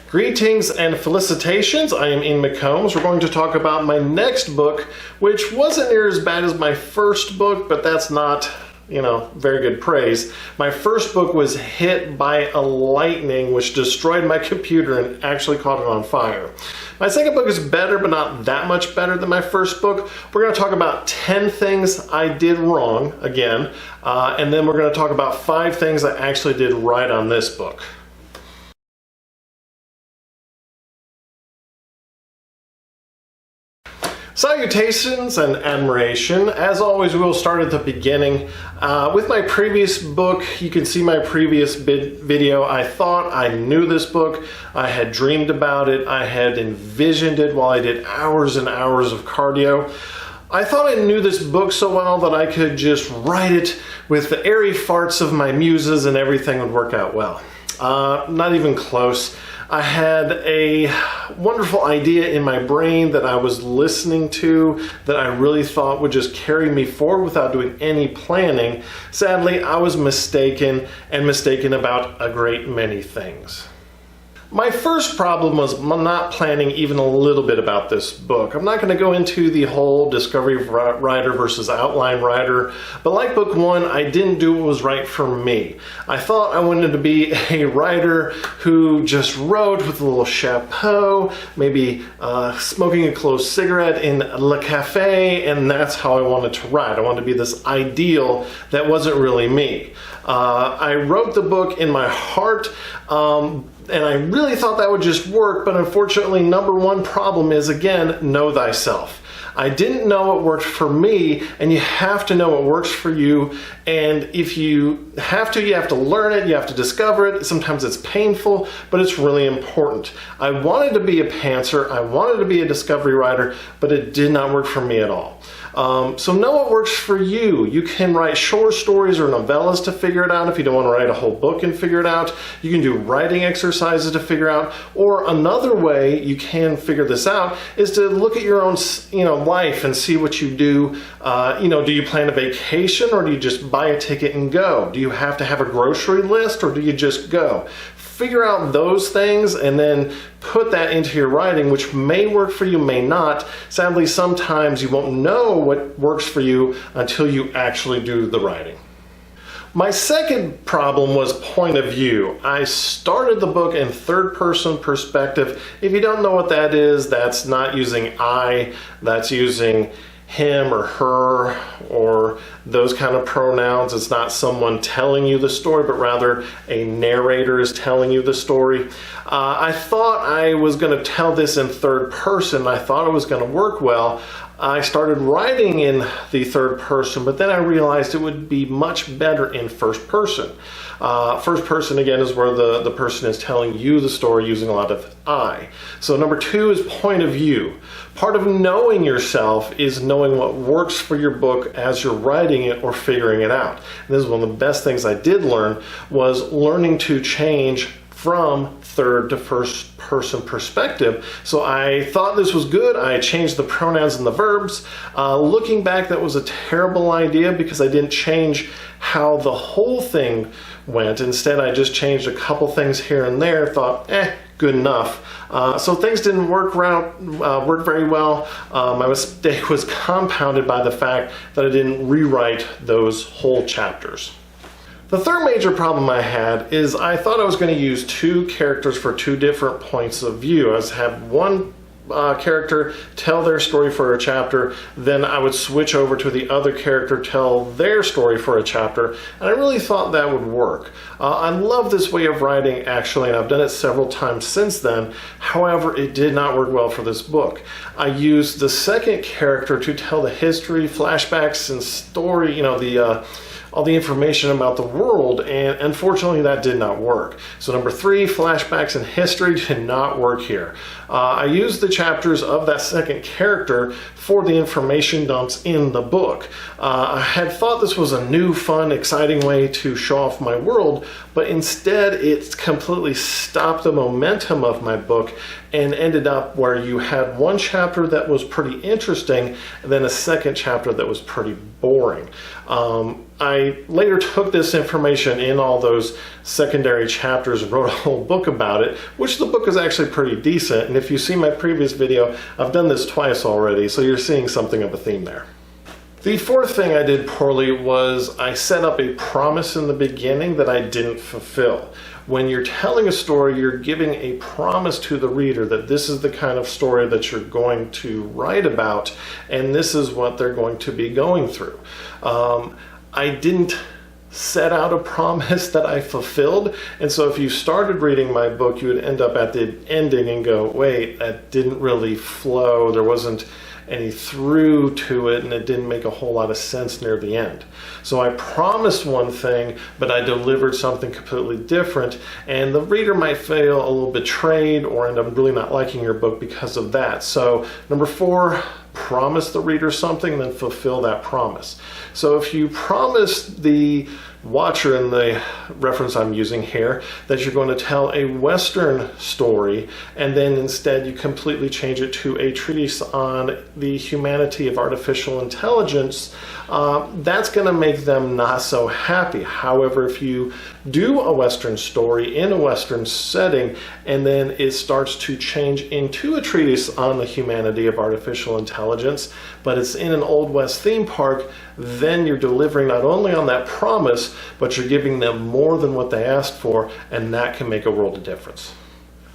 Greetings and felicitations. I am Ian McCombs. We're going to talk about my next book, which wasn't near as bad as my first book, but that's not, very good praise. My first book was hit by a lightning which destroyed my computer and actually caught it on fire. My second book is better, but not that much better than my first book. We're going to talk about 10 things I did wrong, again, and then we're going to talk about 5 things I actually did right on this book. Salutations and admiration. As always, we will start at the beginning. With my previous book, you can see my previous video. I thought I knew this book. I had dreamed about it. I had envisioned it while I did hours and hours of cardio. I thought I knew this book so well that I could just write it with the airy farts of my muses and everything would work out well. Not even close. I had a wonderful idea in my brain that I was listening to that I really thought would just carry me forward without doing any planning. Sadly, I was mistaken, and mistaken about a great many things. My first problem was not planning even a little bit about this book. I'm not going to go into the whole discovery writer versus outline writer, but like book 1, I didn't do what was right for me. I thought I wanted to be a writer who just wrote with a little chapeau, maybe smoking a closed cigarette in Le Cafe, and that's how I wanted to write. I wanted to be this ideal that wasn't really me. I wrote the book in my heart, and I really thought that would just work, but unfortunately, number one problem is, again, know thyself. I didn't know what worked for me, and you have to know what works for you, and if you have to learn it, you have to discover it. Sometimes it's painful, but it's really important. I wanted to be a pantser, I wanted to be a discovery writer, but it did not work for me at all. So know what works for you. You can write short stories or novellas to figure it out if you don't want to write a whole book and figure it out. You can do writing exercises to figure out, or another way you can figure this out is to look at your own life and see what you do. Do you plan a vacation, or do you just buy a ticket and go? Do you have to have a grocery list, or do you just go? Figure out those things and then put that into your writing, which may work for you, may not. Sadly, sometimes you won't know what works for you until you actually do the writing. My second problem was point of view. I started the book in third-person perspective. If you don't know what that is, that's not using I, that's using him or her or those kind of pronouns. It's not someone telling you the story, but rather a narrator is telling you the story. I thought I was going to tell this in third person. I thought it was going to work well. I started writing in the third person, but then I realized it would be much better in first person. First person, again, is where the person is telling you the story using a lot of I. So number 2 is point of view. Part of knowing yourself is knowing what works for your book as you're writing it or figuring it out. And this is one of the best things I did learn, was learning to change from third to first person perspective. So I thought this was good. I changed the pronouns and the verbs. Looking back, that was a terrible idea because I didn't change how the whole thing went. Instead, I just changed a couple things here and there, thought, good enough. So things didn't work very well. My mistake was compounded by the fact that I didn't rewrite those whole chapters. The third major problem I had is I thought I was going to use 2 characters for 2 different points of view. I was have one character tell their story for a chapter, then I would switch over to the other character, tell their story for a chapter, and I really thought that would work. I love this way of writing, actually, and I've done it several times since then. However, it did not work well for this book. I used the second character to tell the history, flashbacks, and story, all the information about the world, and unfortunately that did not work. So number 3, flashbacks and history, did not work here. I used the chapters of that second character for the information dumps in the book. I had thought this was a new, fun, exciting way to show off my world, but instead it completely stopped the momentum of my book and ended up where you had one chapter that was pretty interesting and then a second chapter that was pretty boring. I later took this information in all those secondary chapters and wrote a whole book about it, which the book is actually pretty decent. And if you see my previous video, I've done this twice already, so you're seeing something of a theme there. The fourth thing I did poorly was I set up a promise in the beginning that I didn't fulfill. When you're telling a story, you're giving a promise to the reader that this is the kind of story that you're going to write about, and this is what they're going to be going through. I didn't set out a promise that I fulfilled, and so if you started reading my book, you would end up at the ending and go, wait, that didn't really flow, there wasn't any through to it, and it didn't make a whole lot of sense near the end. So I promised one thing, but I delivered something completely different, and the reader might feel a little betrayed or end up really not liking your book because of that. So number 4, promise the reader something, then fulfill that promise. So if you promise the watcher, in the reference I'm using here, that you're going to tell a Western story, and then instead you completely change it to a treatise on the humanity of artificial intelligence, that's going to make them not so happy. However, if you do a Western story in a Western setting, and then it starts to change into a treatise on the humanity of artificial intelligence, but it's in an Old West theme park, then you're delivering not only on that promise, but you're giving them more than what they asked for, and that can make a world of difference.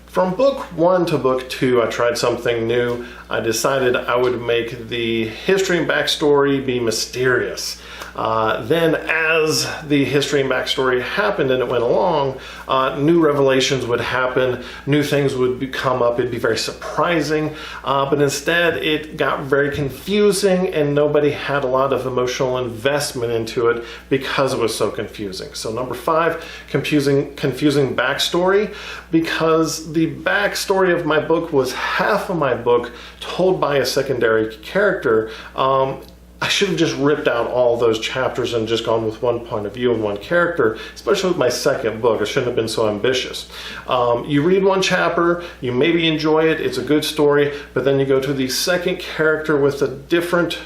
From book 1 to book 2, I tried something new. I decided I would make the history and backstory be mysterious. Then as the history and backstory happened and it went along, new revelations would happen, new things would come up, it'd be very surprising, but instead it got very confusing and nobody had a lot of emotional investment into it because it was so confusing. So number 5, confusing backstory, because the backstory of my book was half of my book told by a secondary character. I should have just ripped out all those chapters and just gone with one point of view and one character, especially with my second book. I shouldn't have been so ambitious. You read one chapter, you maybe enjoy it, it's a good story, but then you go to the second character with a different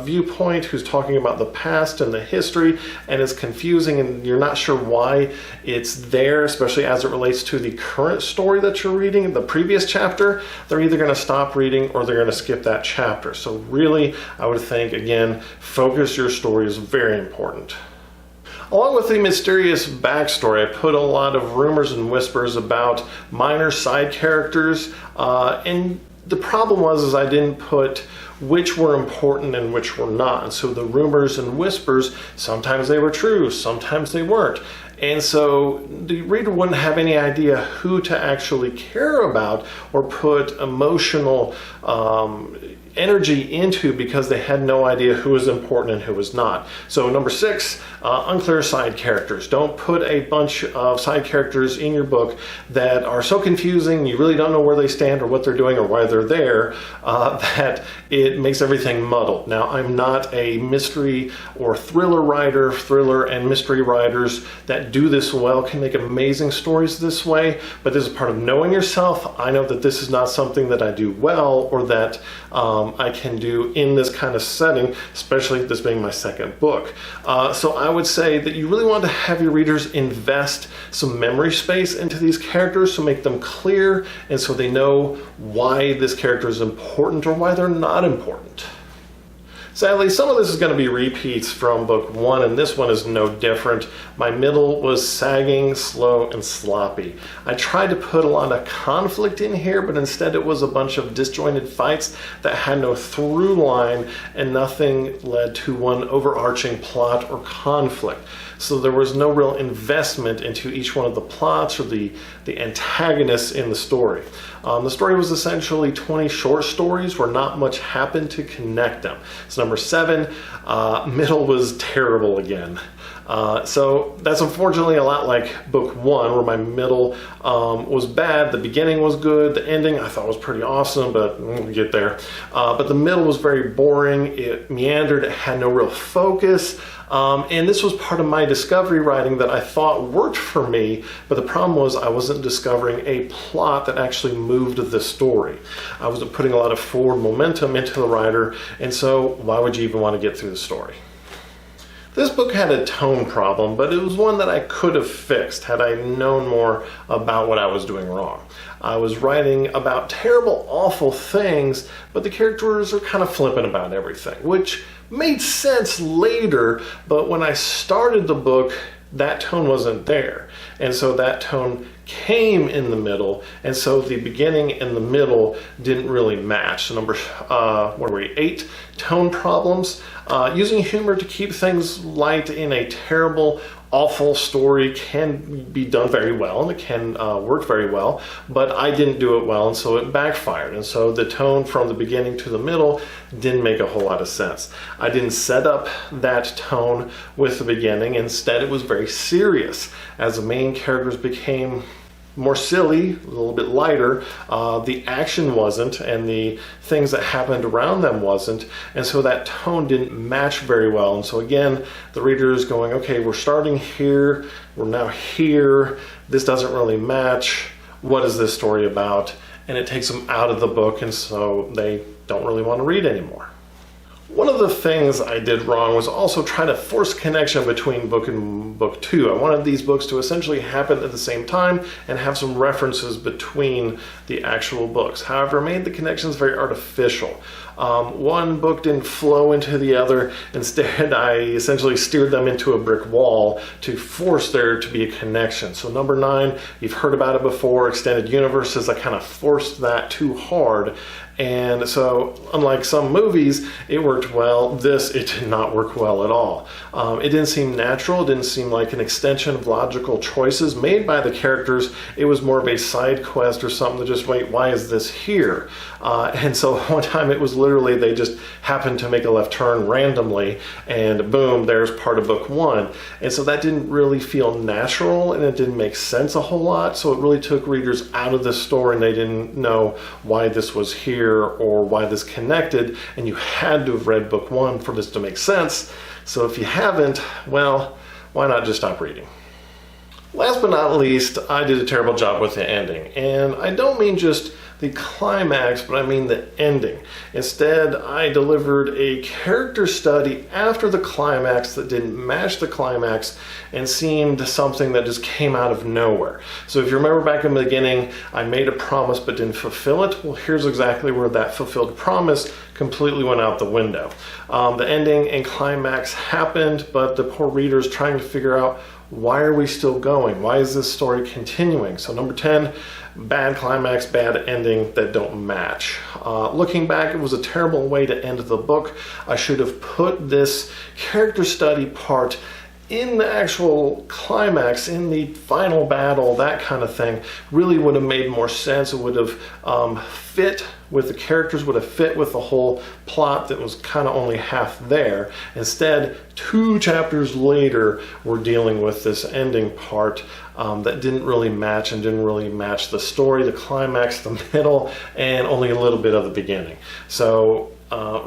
viewpoint who's talking about the past and the history, and it's confusing and you're not sure why it's there, especially as it relates to the current story that you're reading in the previous chapter. They're either going to stop reading or they're going to skip that chapter. So really, I would think, again, focus your story is very important. Along with the mysterious backstory, I put a lot of rumors and whispers about minor side characters, and the problem was I didn't put which were important and which were not. And so the rumors and whispers, sometimes they were true, sometimes they weren't. And so the reader wouldn't have any idea who to actually care about or put emotional energy into, because they had no idea who was important and who was not. So number 6, unclear side characters. Don't put a bunch of side characters in your book that are so confusing, you really don't know where they stand or what they're doing or why they're there, that it makes everything muddled. Now, I'm not a mystery or thriller writer. Thriller and mystery writers that do this well can make amazing stories this way, but this is part of knowing yourself. I know that this is not something that I do well or that I can do in this kind of setting, especially this being my second book. So I would say that you really want to have your readers invest some memory space into these characters, so make them clear and so they know why this character is important or why they're not important. Sadly, some of this is going to be repeats from book 1, and this one is no different. My middle was sagging, slow, and sloppy. I tried to put a lot of conflict in here, but instead it was a bunch of disjointed fights that had no through line, and nothing led to one overarching plot or conflict. So there was no real investment into each one of the plots or the antagonists in the story. The story was essentially 20 short stories where not much happened to connect them. So number 7, middle was terrible again. So that's unfortunately a lot like book 1, where my middle was bad, the beginning was good, the ending I thought was pretty awesome, but we'll get there. But the middle was very boring, it meandered, it had no real focus. And this was part of my discovery writing that I thought worked for me, but the problem was I wasn't discovering a plot that actually moved the story. I wasn't putting a lot of forward momentum into the writer, and so why would you even want to get through the story? This book had a tone problem, but it was one that I could have fixed had I known more about what I was doing wrong. I was writing about terrible, awful things, but the characters are kind of flippant about everything, which made sense later, but when I started the book, that tone wasn't there. And so that tone came in the middle, and so the beginning and the middle didn't really match. So number, 8, tone problems. Using humor to keep things light in a terrible, awful story can be done very well, and it can work very well, but I didn't do it well, and so it backfired. And so the tone from the beginning to the middle didn't make a whole lot of sense. I didn't set up that tone with the beginning. Instead, it was very serious. As the main characters became more silly, a little bit lighter, the action wasn't, and the things that happened around them wasn't, and so that tone didn't match very well. And so again, the reader is going, okay, we're starting here, we're now here, this doesn't really match, what is this story about? And it takes them out of the book, and so they don't really want to read anymore. One of the things I did wrong was also trying to force connection between book and book 2. I wanted these books to essentially happen at the same time and have some references between the actual books. However, I made the connections very artificial. One book didn't flow into the other. Instead, I essentially steered them into a brick wall to force there to be a connection. So number 9, you've heard about it before, extended universes. I kind of forced that too hard. And so, unlike some movies, it worked well. It did not work well at all. It didn't seem natural. It didn't seem like an extension of logical choices made by the characters. It was more of a side quest or something to just, wait, why is this here? And so one time it was literally they just happened to make a left turn randomly, and boom, there's part of book 1. And so that didn't really feel natural, and it didn't make sense a whole lot. So it really took readers out of the story, and they didn't know why this was here or why this connected, and you had to have read book 1 for this to make sense. So if you haven't, well, why not just stop reading? Last but not least, I did a terrible job with the ending, and I don't mean just the climax, but I mean the ending. Instead, I delivered a character study after the climax that didn't match the climax and seemed something that just came out of nowhere. So if you remember back in the beginning, I made a promise but didn't fulfill it. Well, here's exactly where that fulfilled promise completely went out the window. The ending and climax happened, but the poor reader's trying to figure out, why are we still going? Why is this story continuing? So number 10, bad climax, bad ending that don't match. Looking back, it was a terrible way to end the book. I should have put this character study part in the actual climax, in the final battle, that kind of thing. Really would have made more sense. It would have fit with the characters, would have fit with the whole plot that was kind of only half there. Instead, 2 chapters later, we're dealing with this ending part that didn't really match and didn't really match the story, the climax, the middle, and only a little bit of the beginning. So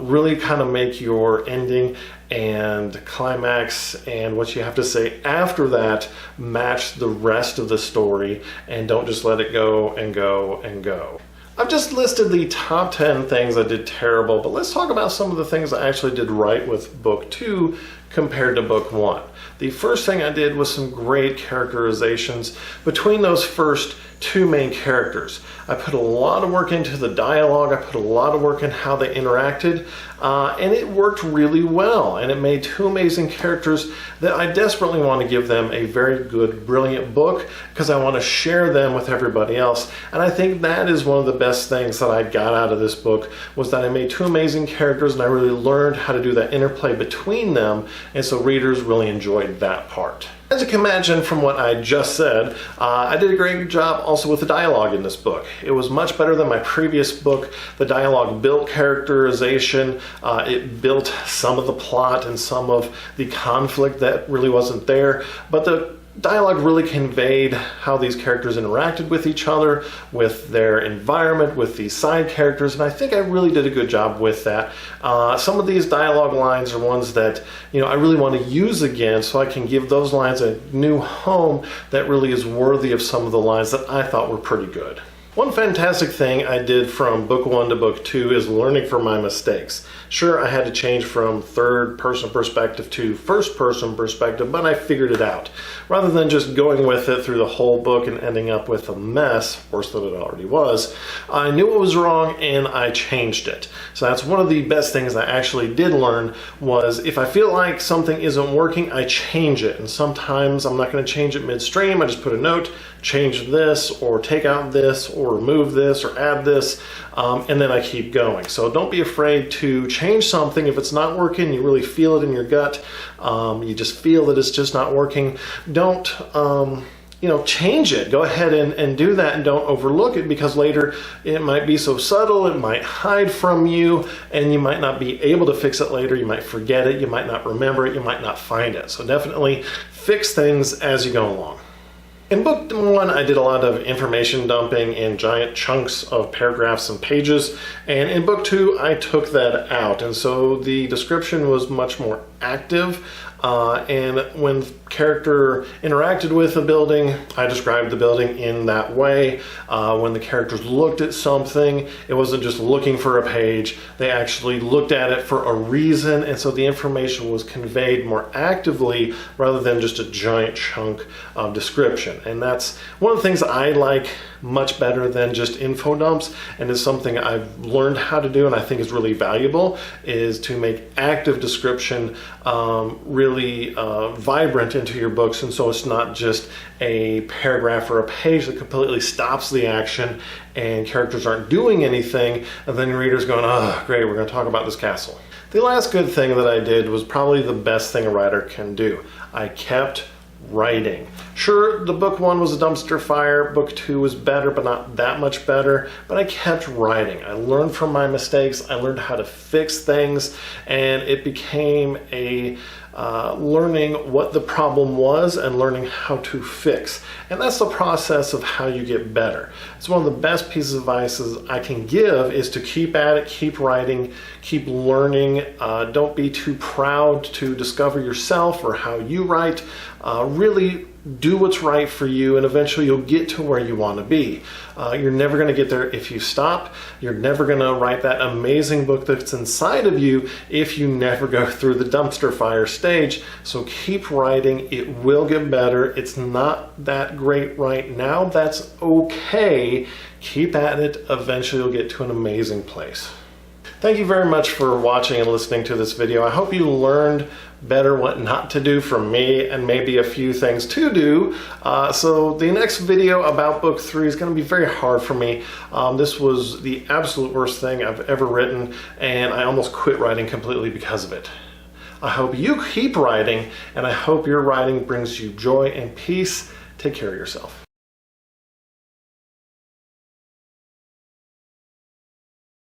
really kind of make your ending and climax and what you have to say after that match the rest of the story, and don't just let it go and go and go. I've just listed the top 10 things I did terrible, but let's talk about some of the things I actually did right with book 2 compared to book 1. The first thing I did was some great characterizations between those first 2 main characters. I put a lot of work into the dialogue, I put a lot of work in how they interacted, and it worked really well, and it made 2 amazing characters that I desperately want to give them a very good, brilliant book, because I want to share them with everybody else. And I think that is one of the best things that I got out of this book, was that I made 2 amazing characters, and I really learned how to do that interplay between them, and so readers really enjoyed that part. As you can imagine from what I just said, I did a great job also with the dialogue in this book. It was much better than my previous book. The dialogue built characterization, it built some of the plot and some of the conflict that really wasn't there, but the dialogue really conveyed how these characters interacted with each other, with their environment, with these side characters, and I think I really did a good job with that. Some of these dialogue lines are ones that, I really want to use again, so I can give those lines a new home that really is worthy of some of the lines that I thought were pretty good. One fantastic thing I did from book 1 to book 2 is learning from my mistakes. Sure, I had to change from third-person perspective to first-person perspective, but I figured it out. Rather than just going with it through the whole book and ending up with a mess, worse than it already was, I knew what was wrong and I changed it. So that's one of the best things I actually did learn was if I feel like something isn't working, I change it. And sometimes I'm not going to change it midstream. I just put a note, change this, or take out this, or remove this, or add this, and then I keep going. So don't be afraid to change something if it's not working. You really feel it in your gut. You just feel that it's just not working. Don't change it. Go ahead and do that, and don't overlook it, because later it might be so subtle, it might hide from you, and you might not be able to fix it later. You might forget it, you might not remember it, you might not find it. So definitely fix things as you go along. In book 1, I did a lot of information dumping in giant chunks of paragraphs and pages, and in book 2, I took that out, and so the description was much more active, and when character interacted with a building, I described the building in that way. When the characters looked at something, it wasn't just looking for a page, they actually looked at it for a reason, and so the information was conveyed more actively rather than just a giant chunk of description. And that's one of the things I like much better than just info dumps, and is something I've learned how to do and I think is really valuable, is to make active description really vibrant into your books, and so it's not just a paragraph or a page that completely stops the action and characters aren't doing anything, and then your reader's going, oh great, we're going to talk about this castle. The last good thing that I did was probably the best thing a writer can do. I kept writing. Sure, the book 1 was a dumpster fire, book 2 was better, but not that much better, but I kept writing. I learned from my mistakes, I learned how to fix things, and it became a learning what the problem was and learning how to fix. And that's the process of how you get better. It's one of the best pieces of advice I can give is to keep at it, keep writing, keep learning. Don't be too proud to discover yourself or how you write. Really do what's right for you, and eventually you'll get to where you want to be. You're never going to get there if you stop. You're never going to write that amazing book that's inside of you if you never go through the dumpster fire stage. So keep writing. It will get better. It's not that great right now. That's okay. Keep at it. Eventually you'll get to an amazing place. Thank you very much for watching and listening to this video. I hope you learned better what not to do from me, and maybe a few things to do. So the next video about book 3 is going to be very hard for me. This was the absolute worst thing I've ever written, and I almost quit writing completely because of it. I hope you keep writing, and I hope your writing brings you joy and peace. Take care of yourself.